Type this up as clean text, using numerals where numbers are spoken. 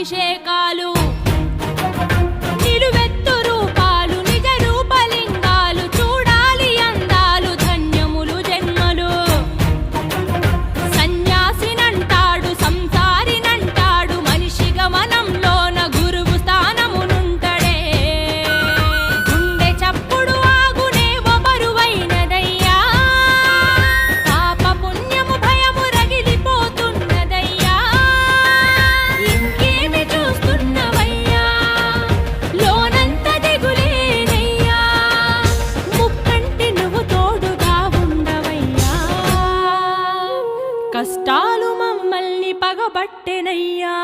అభిషేకాలు నిలువెత్తు రూపాలు నిజ రూపలింగాలు చూడాలి అందాలు ధన్యములు జన్మలు సన్యాసినంటాడు సంసారినంటాడు మనిషి గమనంలోన గురువు స్థానమునుంటడే గుండె చప్పుడు ఆగునే బరువైనదయ్యా పాప పుణ్యము భయము రగిలిపోతున్నదయ్యా ఇంకేమి చూస్తున్నవయ్యా లోనంత దిగులేనయ్యా ముక్కంటి నువ్వు తోడుగా ఉండవయ్యా కష్టాలు మమ్మల్ని పగబట్టెనయ్యా